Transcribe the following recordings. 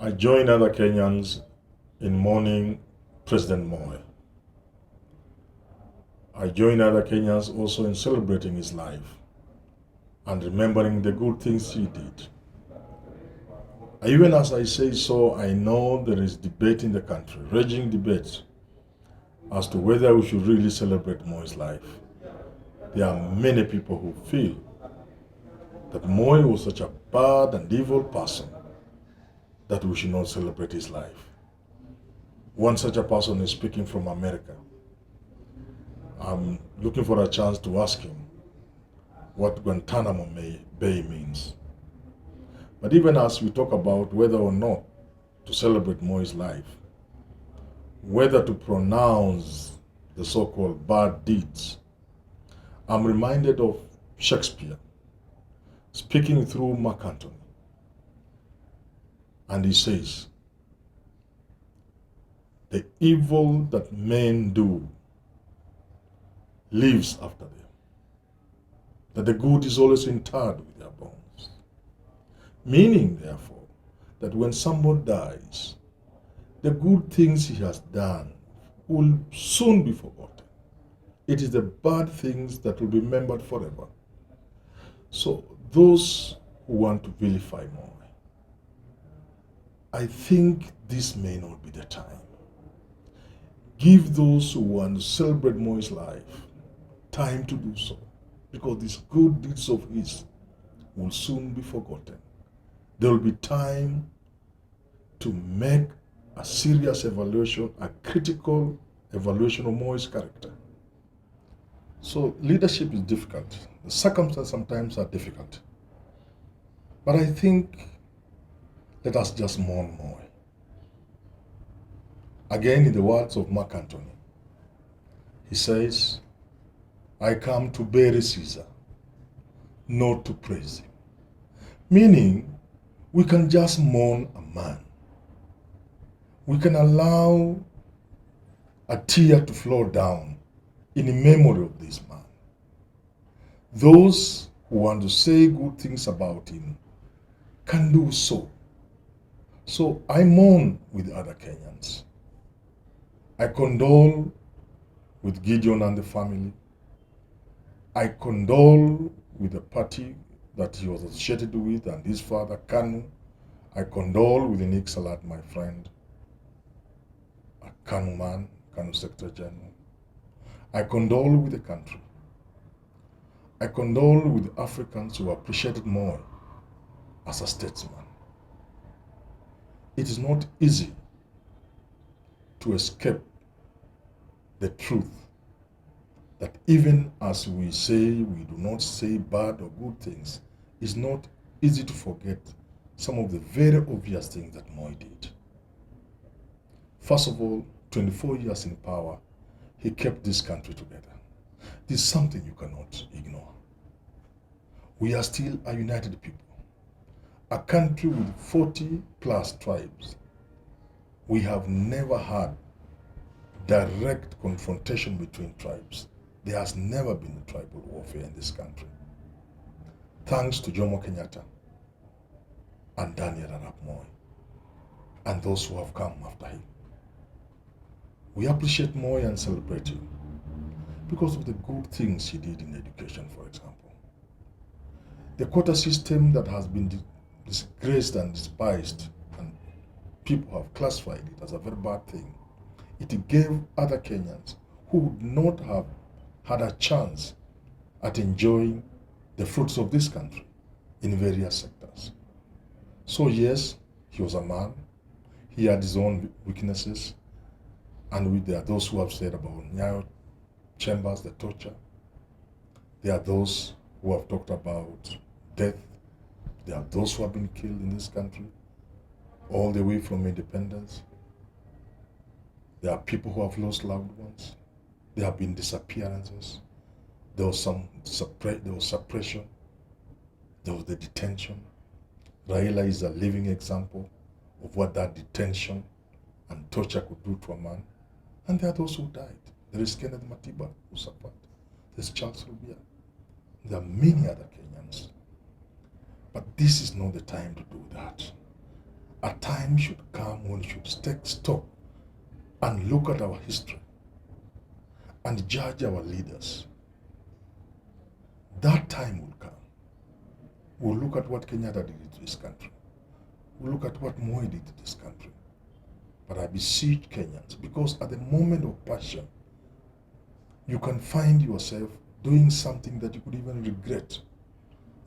I join other Kenyans in mourning President Moi. I join other Kenyans also in celebrating his life and remembering the good things he did. Even as I say so, I know there is debate in the country, raging debate, as to whether we should really celebrate Moi's life. There are many people who feel that Moi was such a bad and evil person that we should not celebrate his life. One such a person is speaking from America. I'm looking for a chance to ask him what Guantanamo Bay means. But even as we talk about whether or not to celebrate Moi's life, whether to pronounce the so-called bad deeds, I'm reminded of Shakespeare speaking through Mark Antony. And he says, the evil that men do lives after them, that the good is always interred with their bones. Meaning, therefore, that when somebody dies, the good things he has done will soon be forgotten. It is the bad things that will be remembered forever. So those who want to vilify Moi, I think this may not be the time. Give those who want to celebrate Moi's life time to do so, because these good deeds of his will soon be forgotten. There will be time to make a serious evaluation, a critical evaluation of Moi's character. So leadership is difficult. The circumstances sometimes are difficult. But I think let us just mourn Moi. Again, in the words of Mark Antony, he says, I come to bury Caesar, not to praise him. Meaning, we can just mourn a man. We can allow a tear to flow down in memory of this man. Those who want to say good things about him can do so. So I mourn with other Kenyans. I condole with Gideon and the family. I condole with the party that he was associated with and his father, Kanu. I condole with Nick Salat, my friend, a Kanu man, Kanu Secretary General. I condole with the country. I condole with Africans who appreciated Moi as a statesman. It is not easy to escape the truth that even as we say we do not say bad or good things, it's not easy to forget some of the very obvious things that Moi did. First of all, 24 years in power, he kept this country together. This is something you cannot ignore. We are still a united people. A country with 40 plus tribes. We have never had direct confrontation between tribes. There has never been tribal warfare in this country. Thanks to Jomo Kenyatta and Daniel Arap Moi and those who have come after him. We appreciate Moi and celebrate him because of the good things he did in education, for example. The quota system that has been disgraced and despised, and people have classified it as a very bad thing. It gave other Kenyans who would not have had a chance at enjoying the fruits of this country in various sectors. So yes, he was a man. He had his own weaknesses. And there are those who have said about Nyayo chambers, the torture. There are those who have talked about death. There are those who have been killed in this country, all the way from independence. There are people who have lost loved ones. There have been disappearances. There was suppression. There was the detention. Raila is a living example of what that detention and torture could do to a man. And there are those who died. There is Kenneth Matiba who suffered. There's Charles Rubia. There are many other Kenyans. But this is not the time to do that. a time should come when we should take stock and look at our history and judge our leaders. That time will come. We'll look at what Kenyatta did to this country. We'll look at what Moi did to this country. But I beseech Kenyans, because at the moment of passion, you can find yourself doing something that you could even regret.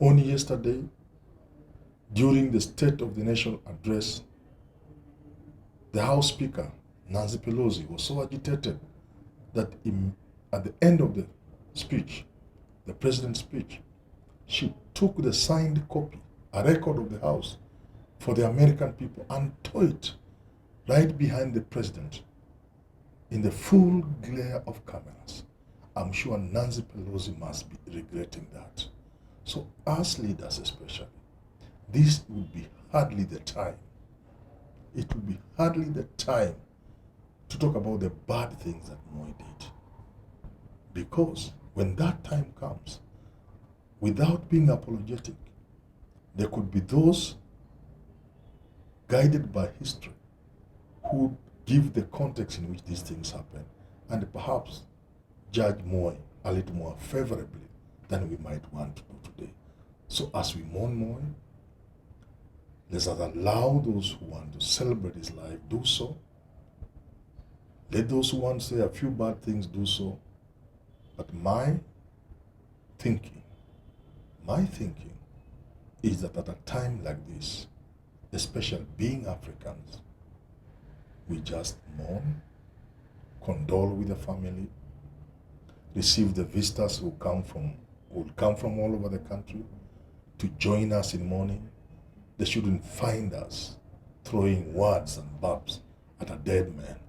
Only yesterday, during the State of the Nation address, the House Speaker, Nancy Pelosi, was so agitated that at the end of the speech, the president's speech, she took the signed copy, a record of the House, for the American people and tore it right behind the president in the full glare of cameras. I'm sure Nancy Pelosi must be regretting that. So as leaders especially, this would be hardly the time. It would be hardly the time to talk about the bad things that Moi did. Because when that time comes, without being apologetic, there could be those guided by history who give the context in which these things happen and perhaps judge Moi a little more favorably than we might want to do today. So as we mourn Moi, let us allow those who want to celebrate his life do so. Let those who want to say a few bad things do so. But my thinking is that at a time like this, especially being Africans, we just mourn, condole with the family, receive the visitors who will come from all over the country to join us in mourning. They shouldn't find us throwing words and barbs at a dead man.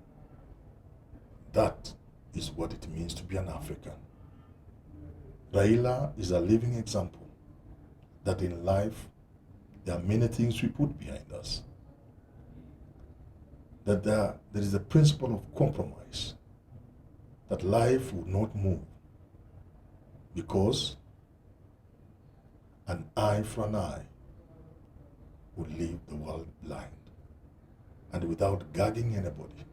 That is what it means to be an African. Raila is a living example that in life there are many things we put behind us. That there is a principle of compromise, that life will not move because an eye for an eye would leave the world blind. And without gagging anybody,